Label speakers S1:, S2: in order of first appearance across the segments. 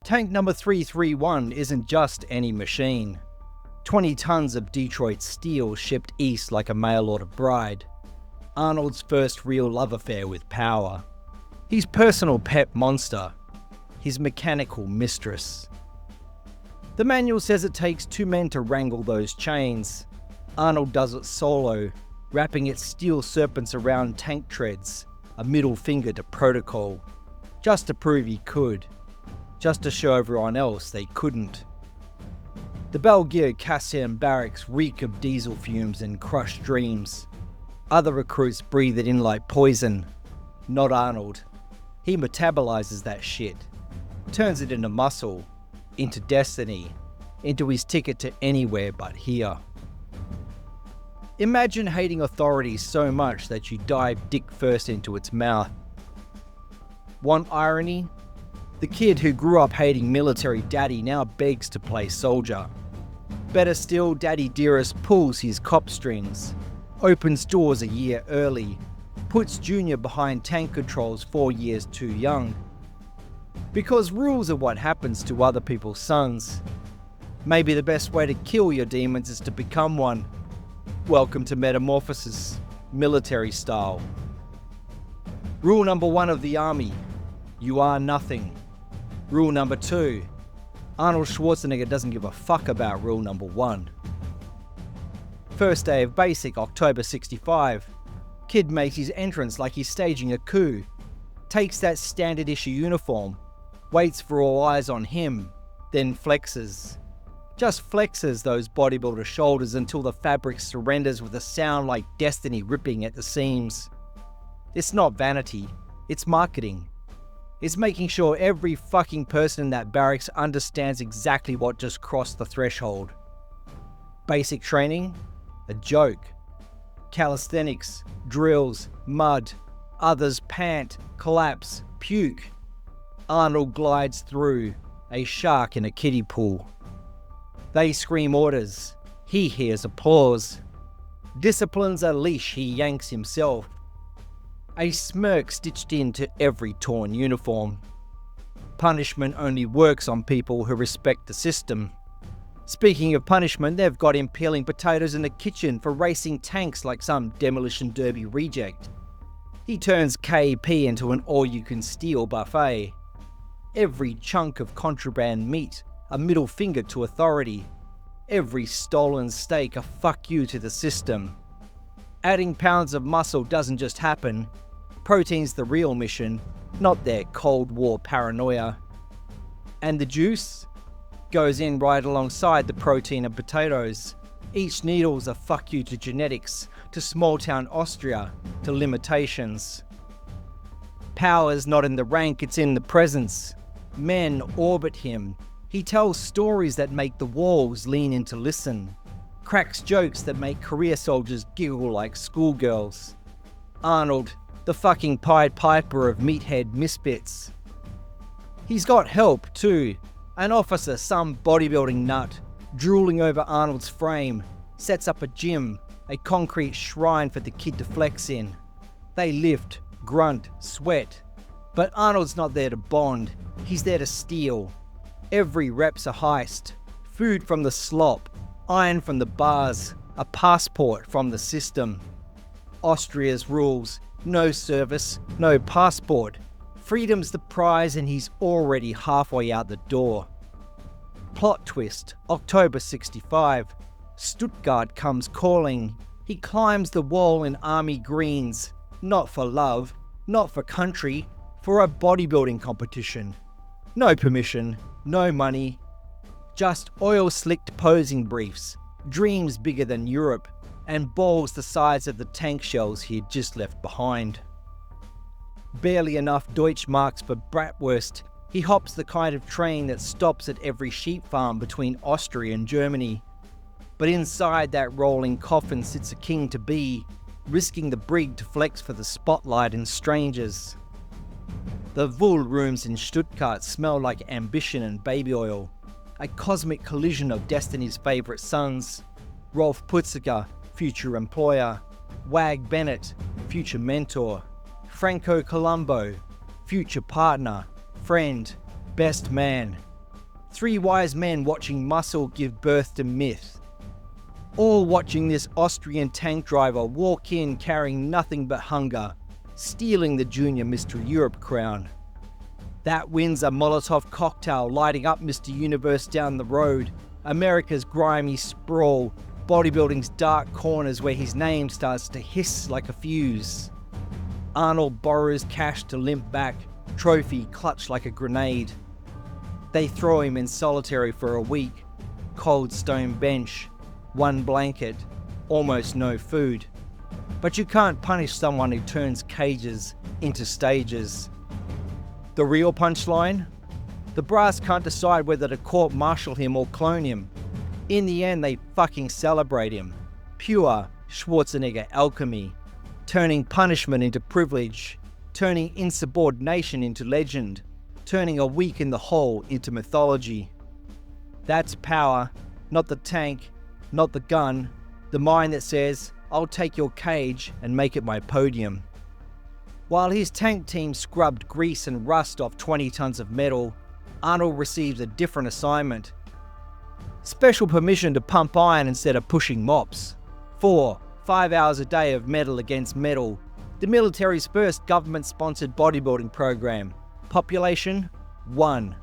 S1: Tank number 331 isn't just any machine. 20 tons of Detroit steel shipped east like a mail-order bride. Arnold's first real love affair with power. His personal pet monster. His mechanical mistress. The manual says it takes 2 men to wrangle those chains. Arnold does it solo, wrapping its steel serpents around tank treads, a middle finger to protocol. Just to prove he could. Just to show everyone else they couldn't. The Belgian Kaserne barracks reek of diesel fumes and crushed dreams. Other recruits breathe it in like poison. Not Arnold. He metabolizes that shit. Turns it into muscle, into destiny, into his ticket to anywhere but here. Imagine hating authority so much that you dive dick first into its mouth. Want irony? The kid who grew up hating military daddy now begs to play soldier. Better still, Daddy Dearest pulls his cop strings, opens doors a year early, puts Junior behind tank controls 4 years too young. Because rules are what happens to other people's sons. Maybe the best way to kill your demons is to become one. Welcome to Metamorphosis, military style. Rule number 1 of the army, you are nothing. Rule number 2, Arnold Schwarzenegger doesn't give a fuck about rule number 1. First day of basic, October 65. Kid makes his entrance like he's staging a coup. Takes that standard issue uniform, waits for all eyes on him, then flexes. Just flexes those bodybuilder shoulders until the fabric surrenders with a sound like destiny ripping at the seams. It's not vanity, it's marketing. It's making sure every fucking person in that barracks understands exactly what just crossed the threshold. Basic training? A joke. Calisthenics, drills, mud. Others pant, collapse, puke. Arnold glides through, a shark in a kiddie pool. They scream orders. He hears applause. Discipline's a leash he yanks himself. A smirk stitched into every torn uniform. Punishment only works on people who respect the system. Speaking of punishment, they've got him peeling potatoes in the kitchen for racing tanks like some demolition derby reject. He turns KP into an all-you-can-steal buffet. Every chunk of contraband meat, a middle finger to authority. Every stolen steak, a fuck you to the system. Adding pounds of muscle doesn't just happen. Protein's the real mission, not their Cold War paranoia. And the juice goes in right alongside the protein of potatoes. Each needle's a fuck you to genetics, to small town Austria, to limitations. Power's not in the rank, it's in the presence. Men orbit him. He tells stories that make the walls lean in to listen. Cracks jokes that make career soldiers giggle like schoolgirls. Arnold, the fucking Pied Piper of meathead misfits. He's got help too. An officer, some bodybuilding nut, drooling over Arnold's frame, sets up a gym, a concrete shrine for the kid to flex in. They lift, grunt, sweat. But Arnold's not there to bond, he's there to steal. Every rep's a heist. Food from the slop, iron from the bars, a passport from the system. Austria's rules. No service, no passport. Freedom's the prize and he's already halfway out the door. Plot twist, October 65. Stuttgart comes calling. He climbs the wall in army greens. Not for love, not for country, for a bodybuilding competition. No permission, no money. Just oil-slicked posing briefs, dreams bigger than Europe, and balls the size of the tank shells he had just left behind. Barely enough Deutschmarks for bratwurst, he hops the kind of train that stops at every sheep farm between Austria and Germany. But inside that rolling coffin sits a king-to-be, risking the brig to flex for the spotlight and strangers. The Wool rooms in Stuttgart smell like ambition and baby oil, a cosmic collision of Destiny's favourite sons. Rolf Putziger, future employer. Wag Bennett, future mentor. Franco Colombo, future partner, friend, best man, Three wise men watching muscle give birth to myth. All watching this Austrian tank driver walk in carrying nothing but hunger, stealing the junior Mr. Europe crown. That wins a Molotov cocktail lighting up Mr. Universe down the road, America's grimy sprawl, bodybuilding's dark corners where his name starts to hiss like a fuse. Arnold borrows cash to limp back, trophy clutched like a grenade. They throw him in solitary for a week, cold stone bench, one blanket, almost no food. But you can't punish someone who turns cages into stages. The real punchline? The brass can't decide whether to court-martial him or clone him. In the end, they fucking celebrate him. Pure Schwarzenegger alchemy, turning punishment into privilege, turning insubordination into legend, turning a week in the hole into mythology. That's power, not the tank, not the gun, the mind that says, I'll take your cage and make it my podium. While his tank team scrubbed grease and rust off 20 tons of metal, Arnold receives a different assignment. Special permission to pump iron instead of pushing mops. 5 hours a day of metal against metal. The military's first government-sponsored bodybuilding program. Population 1.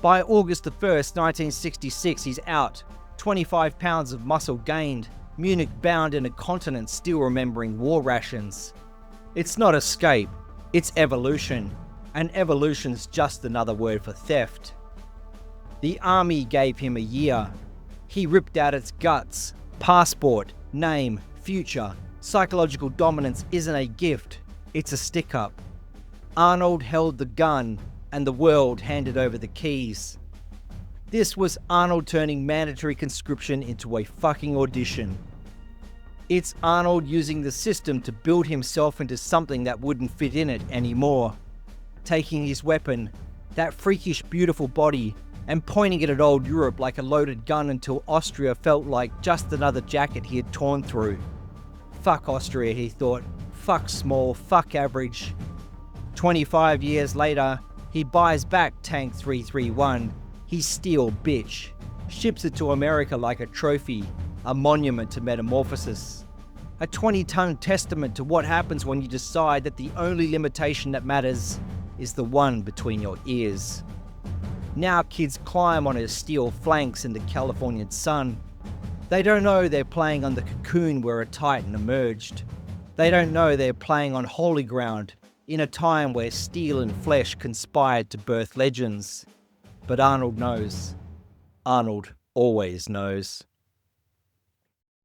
S1: By August the 1st, 1966, he's out. 25 pounds of muscle gained. Munich bound in a continent still remembering war rations. It's not escape, it's evolution. And evolution's just another word for theft. The army gave him a year. He ripped out its guts. Passport, name, future. Psychological dominance isn't a gift, it's a stick-up. Arnold held the gun, and the world handed over the keys. This was Arnold turning mandatory conscription into a fucking audition. It's Arnold using the system to build himself into something that wouldn't fit in it anymore. Taking his weapon, that freakish beautiful body, and pointing it at old Europe like a loaded gun until Austria felt like just another jacket he had torn through. Fuck Austria, he thought. Fuck small, fuck average. 25 years later, he buys back Tank 331, his steel bitch, ships it to America like a trophy, a monument to Metamorphosis. A 20-ton testament to what happens when you decide that the only limitation that matters is the one between your ears. Now kids climb on his steel flanks in the Californian sun. They don't know they're playing on the cocoon where a titan emerged. They don't know they're playing on holy ground in a time where steel and flesh conspired to birth legends. But Arnold knows. Arnold always knows.